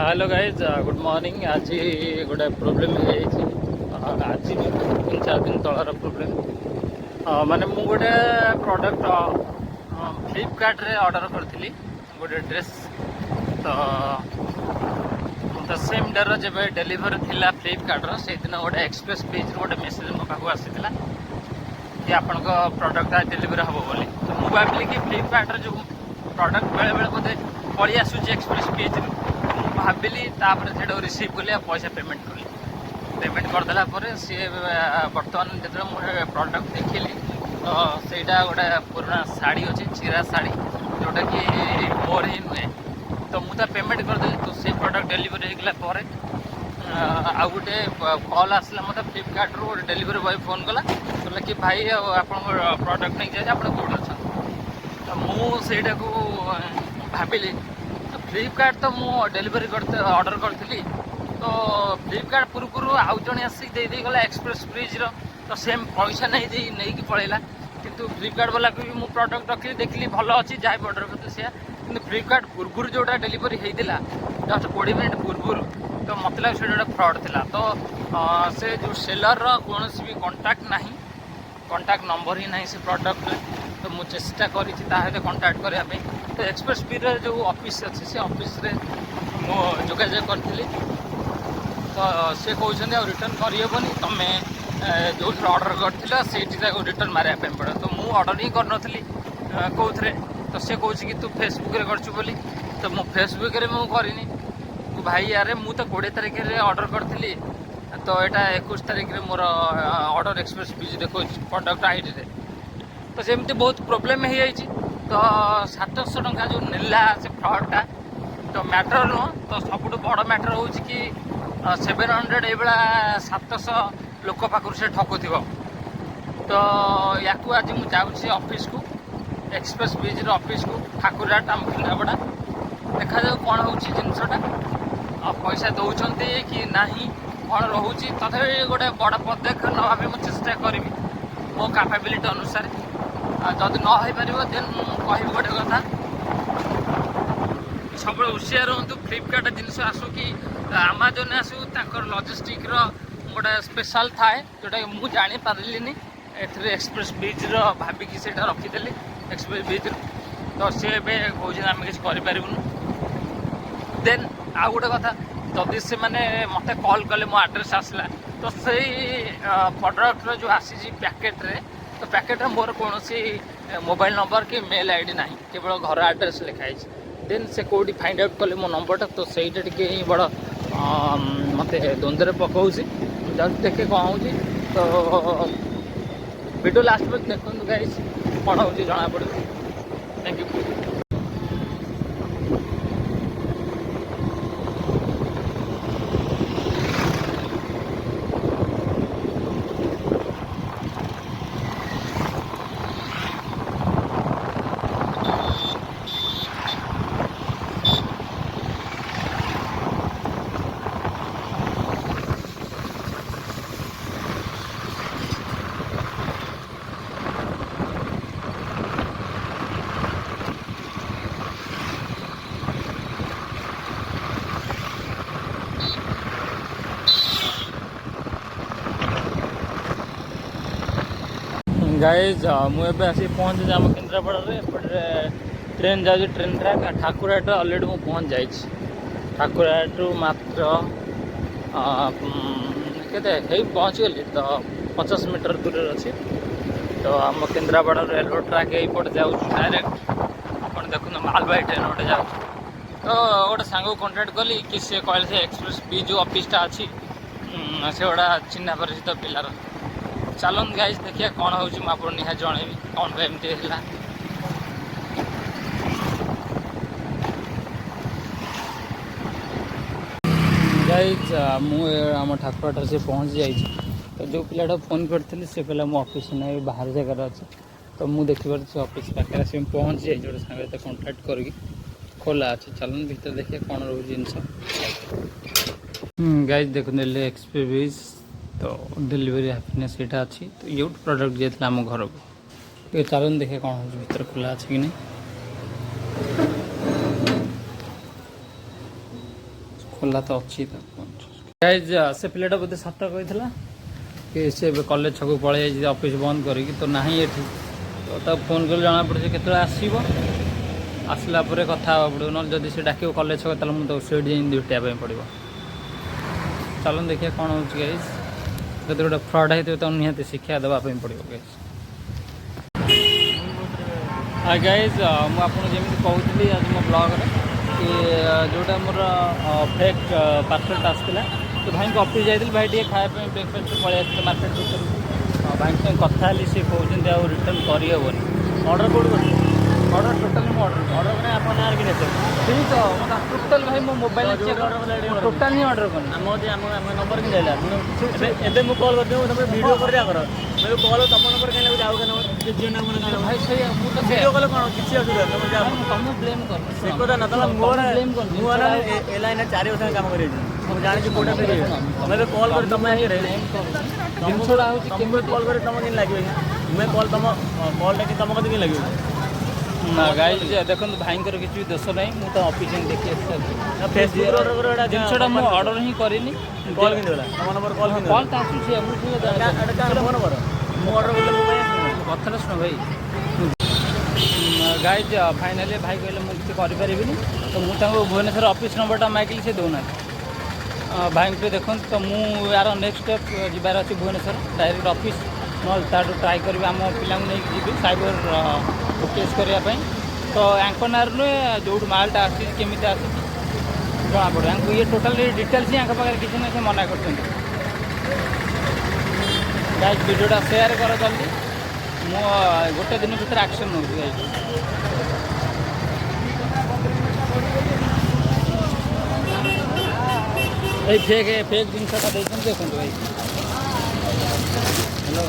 Hello guys good morning. आज गोटे problem आज 3-4 दिन तलर प्रोब्लेम माने मु गोटे प्रोडक्ट फ्लिपकार्ट रे ऑर्डर करी गोटे ड्रेस तो सेम डे जब डेलीवर थिला फ्लिपकार्ट से दिन गोटे एक्सप्रेस पेज गोटे मेसेज मो पाखु आसीला कि आपण प्रोडक्ट डेलीवर हम बोली। तो मुझे भाविली कि फ्लिपकार्ट जो प्रोडक्ट बेले बेले बोधे पलि आसूँ एक्सप्रेस पेज भाविली से रिसीव कली पैसा पेमेंट कली पेमेंट करदेला सी बर्तमान जो मुझे प्रोडक्ट देखिली तो सहीटा गोटे पुराना शाड़ी अच्छे चिरा शाड़ी जोटा कि मोर ही नुहे तो मुझे पेमेंट करदेली। तो से प्रोडक्ट डेलीवरी होगला आउ गोटे कल आसला मतलब फ्लिपकार्ट रू गोटे डेलीवरी बॉय फोन कला कहला कि भाई आप प्रोडक्ट नहीं जाए आप कौन अच्छा तो मुझे भाविली तो फ्लिपकार्ट तो मु डेलीवरी करते ऑर्डर करी तो फ्लिपकार्ट पूर्व आउ जड़े आसिक गला एक्सप्रेस फ्रिज तो सेम पैसा नहीं कि पलैला किंतु फ्लिपकार्ट वाला को भी मु प्रोडक्ट रखी देखली भल अच्छी जहाँ भी ऑर्डर करते सी कि फ्लिपकार्ट पूर्व जोटा डेलीवरी होता जस्ट 20 मिनट पूर्व तो मत लगे से गोटे फ्रड था। तो से जो सेलर कौन भी कंटाक्ट ना कंटाक्ट नंबर ही ना से प्रोडक्ट तो मुझे चेष्टा करी कंटाक्ट करने तो एक्सप्रेस स्पीड जो ऑफिस अच्छे से ऑफिस रे मो जोगाजोग करी तो सी कहते रिटर्न करहबनी तुम्हें जो ऑर्डर कर रिटर्न मारे पड़े तो मुझे ऑर्डर ही करनी कौन तो सी कौन कि तू फेसबुक कर तो मु फेसबुक मुझे करनी तू भाई यार मु तो 20 तारिख में ऑर्डर करी तो यहाँ 21 तारिख में मोर ऑर्डर एक्सप्रेस बीज देखो प्रोडक्ट आईडी रे तो सेमती बहुत प्रोब्लेम हो तो 700 टंका जो नेला से फ्रडटा तो मैटर नुह तो सब बड़ मैटर हो कि 700 ये 700 लोक पाखु से ठकुथ तो या आज मुझे जाऊँगी ऑफिस को एक्सप्रेस बीज ऑफिस को ठाकुरहाट आम केन्द्रापड़ा देखा जाऊ कौन हो जिनसटा पैसा दौरान कि ना कौन रोचे तथापि गोटे बड़ पदक्षेप ना मुझे चेष्टा करी मो कैपेबिलिटी अनुसार जदि न हो पार देन कह गोटे कथा सब हुशियार रुँ फ्लिपकार्ट जिनस आसू कि आमाजोन आसू लजिस्टिक गोटे स्पेशल थाए जोटा कि मुझे जापारे एक्सप्रेस बीज भाविकी से रखीदे एक्सप्रेस बीज तो सी कौन आम किसी करूँ देन आउ गोटे कथा जदि से मैंने मत कल कले मो आड्रेस आसला तो से प्रोडक्ट जो आसी पैकेट रे तो पैकेट मोर कौन मोबाइल नंबर कि मेल आईडी ना केवल घर आड्रेस लिखाई देन से कौटी फाइंड आउट कले मो नंबरटा तो सहीटा टे बड़ मत द्वंद्व पकाऊँ जब देखे कौन हो तो वीडियो लास्ट में देखो गाइस कौन हो जना पड़े। Thank you. गाइज मुझे आसी पहुँचे आम केन्द्रापड़े एपटे ट्रेन जाऊँगी ट्रेन ट्रैक ठाकुरहाट अलरेडी मुझे पहुँच जाइए ठाकुरहाट मात्र के पहुँच गली तो 50 मीटर दूर अच्छी तो आम केन्द्रापड़ा रेलवे ट्रैक यहीपटे जाऊँ डायरेक्ट आप देखो मालबाही ट्रेन गोटे जाऊँ तो गोटे सांग कंटाक्ट कली कि सी कहले से एक्सप्रेस बी जो ऑफिसटा अच्छी से गोटा चिन्ह परिचित पिलार चलन गाइज देखिए कौन हो निहा जनइबी कौन एमती है गाइज आम ठाकुरहाट से पहुँच जाइए तो जो पिलाटा फोन करते से कहला मो ऑफिस ना बाहर जगार अच्छे तो मुझे देखिए ऑफिस पाखे से पहुँच जाइए गोटे सांगे कंटाक्ट करके खोला अच्छे चलन भीतर देखिए कौन रो जिनस गाइज देखते एक्सप्रेस तो डेलीवरी हैप्पीनेस यहाँ अच्छी तो ये प्रोडक्ट जाता आम घर को चलन देखिए कौन हो भीतर खोला अच्छे कि नहीं खोला तो अच्छी गाइज से पिलाटा बोधे सत कही कि से कॉलेज छक पलि ऑफिस बंद करी तो ना ये तो फोन कर जना पड़े के आसला कथा पड़ो ना जब से डाक कॉलेज छक तो मुझे सीट जाए भेटापी पड़ो। चलो देखिए कौन हो गाइज जब गोटे फ्रड होती तो निहती शिक्षा देवाई पड़ो गाइज। गाइज मुझे जमी कहती आज मो ब्लॉग कि जोटा मोर फेक पार्सल आसाला तो भाई को ऑफिस जाइए भाई टे खाया ब्रेकफास्ट पलि आते मार्केट भर भाई संगे कथा सी कहते आउ रिटर्न करहबन ऑर्डर कौट कर ऑर्डर टोटाल ऑर्डर करें आप ना कि ठीक तो मतलब टोटाल भाई मो मोबाइल टोटाल ही ऑर्डर कर नंबर कि एवं मुझे कल कर वीडियो कर मैं कल तुम नंबर कहीं लगे आउ जी नंबर भाई सही वीडियो कल कौन किसी असुविधा तुम ब्लेम कर से कथा ना तुम मोर एल 4 वर्ष काम कर मुझे जानी कौटा मैं कल कर तुम कल कर तुम कि लगे मैं कल तुम कलटा कि तुम कत लगे ना गाइज देखो भाई किसी दोष ना मुझे तो ऑफिस देखी फेसबुक जिनसा मुझे ऑर्डर ही करनी कल कि तुम नंबर कल कल तो आसूसी नंबर मु ऑर्डर कर कथा शुण भाई गाइज फाइनाली भाई कहले मुझे करें तो मुझे भुवनेश्वर ऑफिस नंबरटा मागिली से दौना भाई को देखो तो मुझे यार नेक्स्ट स्टेप जबार अच्छी भुवनेश्वर डायरेक्ट ऑफिस ना ट्राए करी आम पिला नहीं जी साइबर केस करने तो आंकनार नुहे जो मालटा आसमी आसी जना पड़ो ये टोटाल डिटेल्स ही पाखे किसी ना मना कर वीडियोटा शेयर कर जल्दी मु गोटे दिन भर एक्शन नौ फेक फेक जिनसा देखो भाई हेलो